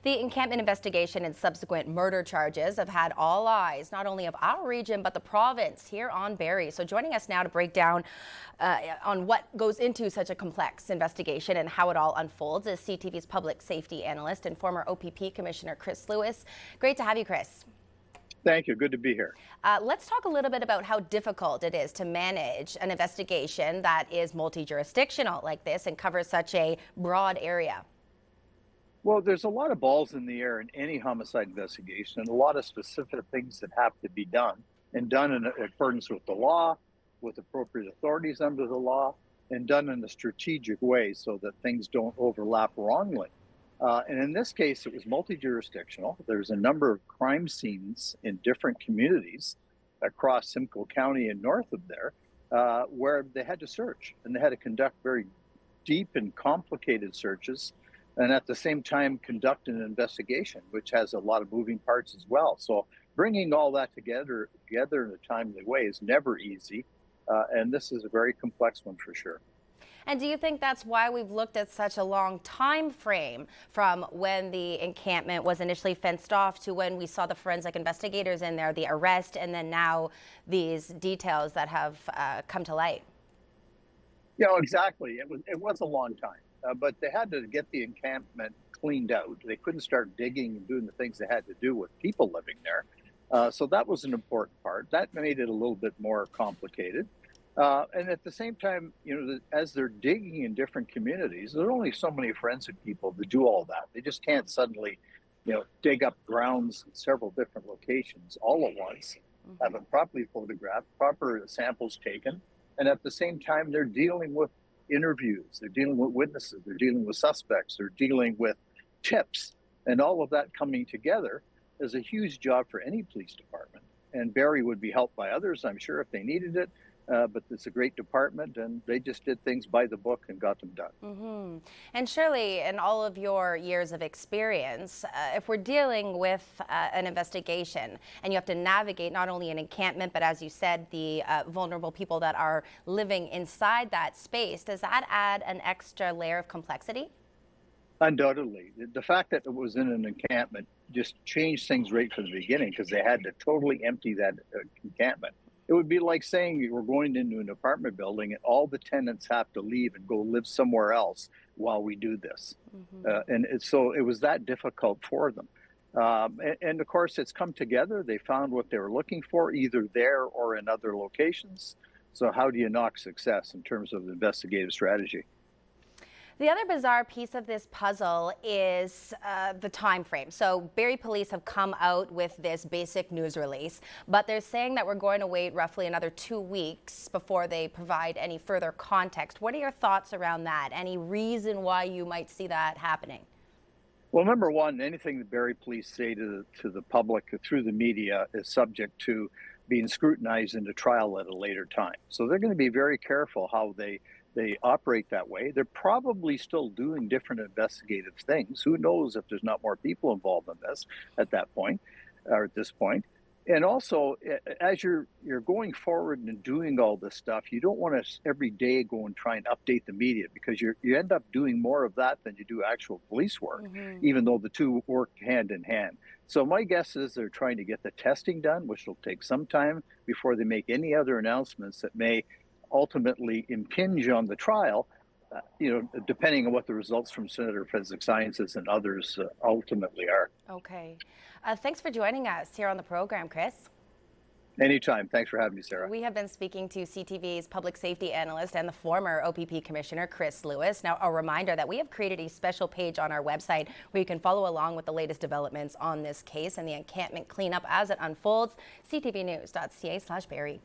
The Encampment investigation and subsequent murder charges have had all eyes, not only of our region, but the province here on Barrie. So joining us now to break down on what goes into such a complex investigation and how it all unfolds is CTV's public safety analyst and former OPP Commissioner Chris Lewis. Great to have you, Chris. Thank you. Good to be here. Let's talk a little bit about how difficult it is to manage an investigation that is multi-jurisdictional like this and covers such a broad area. Well, there's a lot of balls in the air in any homicide investigation and a lot of specific things that have to be done and done in accordance with the law, with appropriate authorities under the law, and done in a strategic way so that things don't overlap wrongly. And in this case, it was multi-jurisdictional. There's a number of crime scenes in different communities across Simcoe County and north of there where they had to search, and they had to conduct very deep and complicated searches, and at the same time conduct an investigation, which has a lot of moving parts as well. So bringing all that together in a timely way is never easy, and this is a very complex one for sure. And do you think that's why we've looked at such a long time frame from when the encampment was initially fenced off to when we saw the forensic investigators in there, the arrest, and then now these details that have come to light? Yeah, exactly. It was a long time, but they had to get the encampment cleaned out. They couldn't start digging and doing the things they had to do with people living there. So that was an important part. That made it a little bit more complicated. And at the same time, as they're digging in different communities, there are only so many forensic people to do all that. They just can't suddenly, dig up grounds in several different locations all at once, have it properly photographed, proper samples taken. And at the same time, they're dealing with interviews, they're dealing with witnesses, they're dealing with suspects, they're dealing with tips. And all of that coming together is a huge job for any police department. And Barrie would be helped by others, I'm sure, if they needed it. But it's a great department, and they just did things by the book and got them done. And surely, in all of your years of experience, if we're dealing with an investigation and you have to navigate not only an encampment, but as you said, the vulnerable people that are living inside that space, does that add an extra layer of complexity? Undoubtedly. The fact that it was in an encampment just changed things right from the beginning, because they had to totally empty that encampment. It would be like saying we're going into an apartment building and all the tenants have to leave and go live somewhere else while we do this. So it was that difficult for them. And of course, it's come together. They found what they were looking for, either there or in other locations. So how do you knock success in terms of investigative strategy? The other bizarre piece of this puzzle is the time frame. So Barrie police have come out with this basic news release, but they're saying that we're going to wait roughly another 2 weeks before they provide any further context. What are your thoughts around that? Any reason why you might see that happening? Well, number one, anything the Barrie police say to the public through the media is subject to being scrutinized into trial at a later time. So they're going to be very careful how they operate that way. They're probably still doing different investigative things. Who knows if there's not more people involved in this at that point, or at this point. And also, as you're going forward and doing all this stuff, you don't want to every day go and try and update the media, because you end up doing more of that than you do actual police work, even though the two work hand in hand. So my guess is they're trying to get the testing done, which will take some time before they make any other announcements that may ultimately impinge on the trial, depending on what the results from Center for Forensic Sciences and others ultimately are. Okay. Thanks for joining us here on the program, Chris. Anytime. Thanks for having me, Sarah. We have been speaking to CTV's public safety analyst and the former OPP Commissioner, Chris Lewis. Now, a reminder that we have created a special page on our website where you can follow along with the latest developments on this case and the encampment cleanup as it unfolds. ctvnews.ca/Barrie.